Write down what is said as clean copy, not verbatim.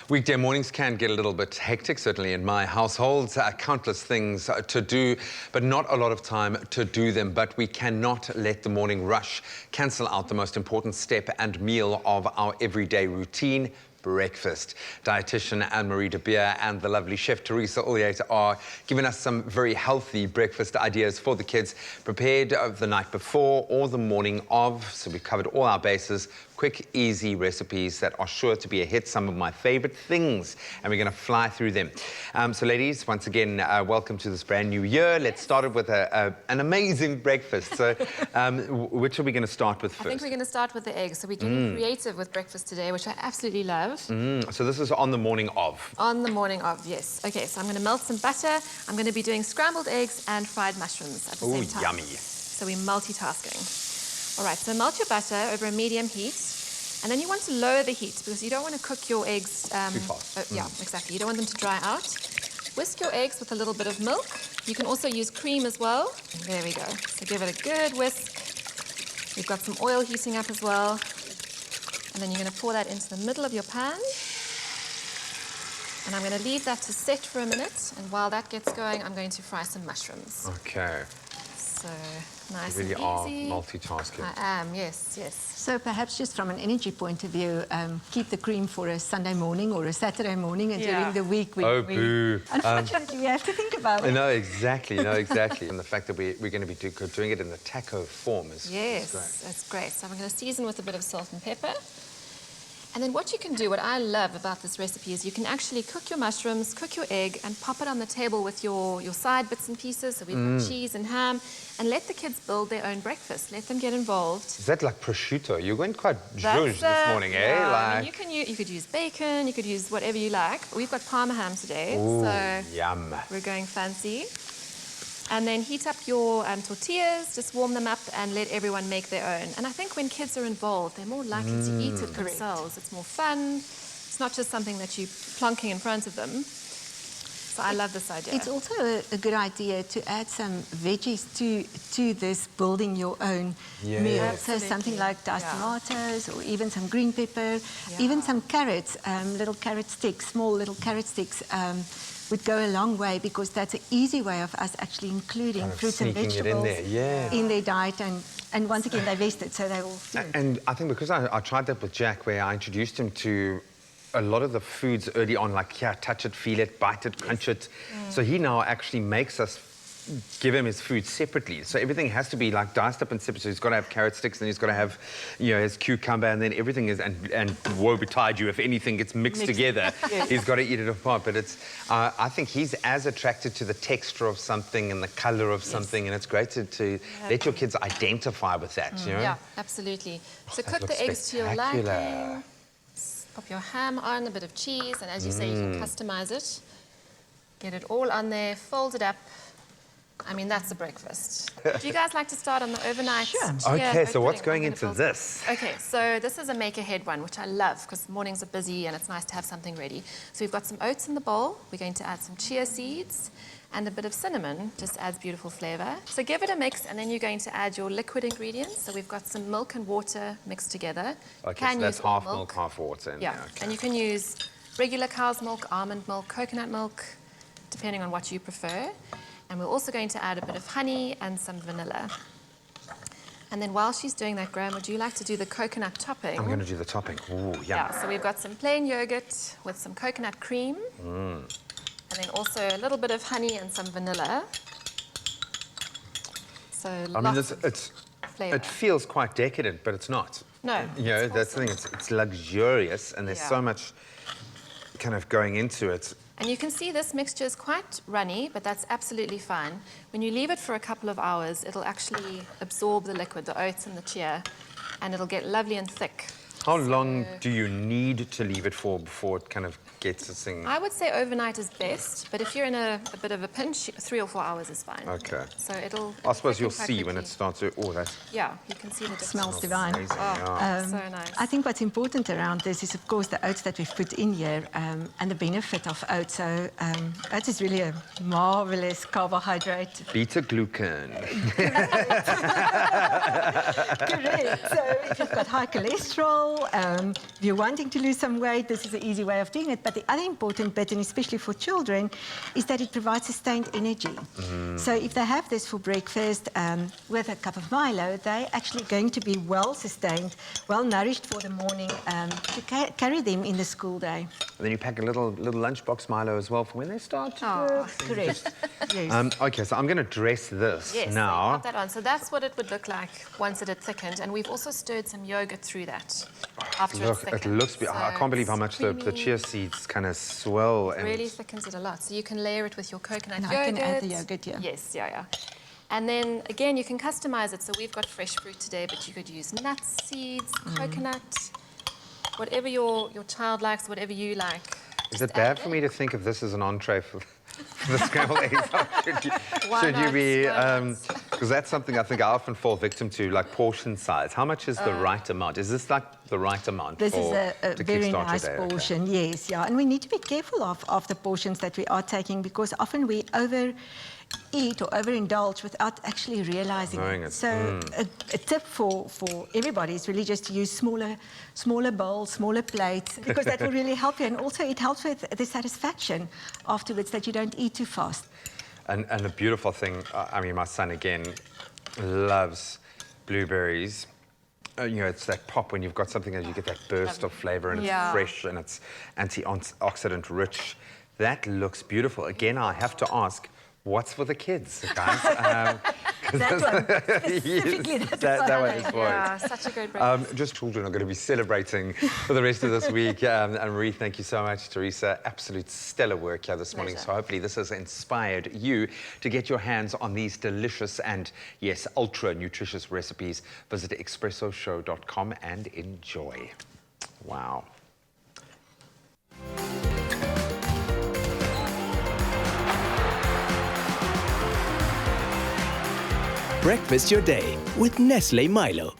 Weekday mornings can get a little bit hectic, certainly in my household. Countless things to do, but not a lot of time to do them. But we cannot let the morning rush cancel out the most important step and meal of our everyday routine: breakfast. Dietitian Anne-Marie de Beer and the lovely chef Teresa Ulyate are giving us some very healthy breakfast ideas for the kids, prepared the night before or the morning of. So we've covered all our bases. Quick, easy recipes that are sure to be a hit, some of my favorite things, and we're going to fly through them. So ladies, once again, welcome to this brand new year. Let's start it with an amazing breakfast. So which are we going to start with first? I think we're going to start with the eggs. So we're getting creative with breakfast today, which I absolutely love. So this is on the morning of? On the morning of, yes. Okay, so I'm going to melt some butter. I'm going to be doing scrambled eggs and fried mushrooms at the same time. Yummy. So we're multitasking. All right, so melt your butter over a medium heat. And then you want to lower the heat because you don't want to cook your eggs too fast. Yeah, exactly. You don't want them to dry out. Whisk your eggs with a little bit of milk. You can also use cream as well. There we go. So give it a good whisk. We've got some oil heating up as well. And then you're going to pour that into the middle of your pan. And I'm going to leave that to set for a minute. And while that gets going, I'm going to fry some mushrooms. Okay. So nice You really and easy. are multitasking. I am, yes, yes. So perhaps just from an energy point of view, keep the cream for a Sunday morning or a Saturday morning, and during the week boo. Unfortunately, we have to think about it. No, exactly, no, exactly. And the fact that we're going to be doing it in the taco form is Yes, great. that's great. So I'm going to season with a bit of salt and pepper. And then what you can do, what I love about this recipe, is you can actually cook your mushrooms, cook your egg, and pop it on the table with your side bits and pieces. So we've got cheese and ham, and let the kids build their own breakfast. Let them get involved. Is that like prosciutto? You went quite zhuzh this morning, eh? Yeah, Like... I mean, you could use bacon, you could use whatever you like. We've got Parma ham today, Ooh, so yum. we're going fancy. And then heat up your tortillas, just warm them up and let everyone make their own. And I think when kids are involved, they're more likely to eat it themselves. It's more fun. It's not just something that you're plonking in front of them. So I love this idea. It's also a good idea to add some veggies to this building your own meal. Absolutely. So something like diced tomatoes or even some green pepper, even some carrots, little carrot sticks, small little carrot sticks. Would go a long way, because that's an easy way of us actually including fruits and vegetables in their diet. And once again, they vested, so they will feel. And I think because I tried that with Jack, where I introduced him to a lot of the foods early on, like, touch it, feel it, bite it, crunch it. So he now actually makes us give him his food separately. So everything has to be like diced up and separate. So he's got to have carrot sticks, and he's got to have, his cucumber, and then everything is, and woe betide you if anything gets mixed together. He's got to eat it apart. But it's, I think he's as attracted to the texture of something and the color of something, and it's great to let your kids identify with that, you know? Yeah, absolutely. So cook the eggs to your liking. Pop your ham on, a bit of cheese, and as you say, you can customize it. Get it all on there, fold it up. I mean, that's a breakfast. Do you guys like to start on the overnight? Sure. Okay, so what's going into this? Okay, so this is a make-ahead one, which I love because mornings are busy and it's nice to have something ready. So we've got some oats in the bowl. We're going to add some chia seeds and a bit of cinnamon. Just adds beautiful flavor. So give it a mix, and then you're going to add your liquid ingredients. So we've got some milk and water mixed together. Okay, so that's half milk, half water. Yeah, and you can use regular cow's milk, almond milk, coconut milk, depending on what you prefer. And we're also going to add a bit of honey and some vanilla. And then while she's doing that, Graham, would you like to do the coconut topping? I'm going to do the topping. Ooh, yum. Yeah, so we've got some plain yogurt with some coconut cream. And then also a little bit of honey and some vanilla. So it feels quite decadent, but it's not. No. That's the thing. It's luxurious, and there's so much kind of going into it. And you can see this mixture is quite runny, but that's absolutely fine. When you leave it for a couple of hours, it'll actually absorb the liquid, the oats and the chia, and it'll get lovely and thick. How long do you need to leave it for before it kind of gets this thing? I would say overnight is best, but if you're in a bit of a pinch, 3 or 4 hours is fine. Okay. So it'll... I suppose you'll see when it starts to... Oh, that's... Yeah, you can see the difference. Smells divine. Amazing, So nice. I think what's important around this is, of course, the oats that we've put in here and the benefit of oats. So oats is really a marvelous carbohydrate. Beta-glucan. Correct. So if you've got high cholesterol, muscle, if you're wanting to lose some weight, this is an easy way of doing it. But the other important bit, and especially for children, is that it provides sustained energy. So if they have this for breakfast with a cup of Milo, they're actually going to be well sustained, well nourished for the morning to carry them in the school day. And then you pack a little lunchbox Milo as well for when they start to work. Correct. Yes. Okay, so I'm going to dress this Yes, now. so you pop that on. So that's what it would look like once it had thickened. And we've also stirred some yogurt through that after Look, it's it thickened. looks. So I can't believe how it's much the creamy. chia seeds kind of swell. It And really thickens it a lot. So you can layer it with your coconut And I yogurt. can add the yogurt, yeah. Yes, yeah. And then, again, you can customize it. So we've got fresh fruit today, but you could use nuts, seeds, coconut, whatever your child likes, whatever you like. is it bad for me to think of this as an entree for the scrambled eggs? Should you not? be? Why not? Because that's something I think I often fall victim to, like portion size. How much is the right amount? Is this like the right amount? This is a to very kickstart nice your day? Okay. portion, yes, yeah. And we need to be careful of the portions that we are taking because often we overeat or overindulge without actually realizing Knowing it. So a tip for everybody is really just to use smaller bowls, smaller plates, because that will really help you. And also it helps with the satisfaction afterwards that you don't eat too fast. And the beautiful thing, I mean, my son again loves blueberries. You know, it's that pop when you've got something and you get that burst of flavor and Yeah. it's fresh and it's antioxidant rich. That looks beautiful. Again, I have to ask, what's for the kids, guys? That one, specifically, that one is for it. Yeah, such a great breakfast. Just children are going to be celebrating for the rest of this week. And Marie, thank you so much. Teresa, absolute stellar work here this morning. Pleasure. So hopefully this has inspired you to get your hands on these delicious and, yes, ultra nutritious recipes. Visit expressoshow.com and enjoy. Wow. Breakfast your day with Nestle Milo.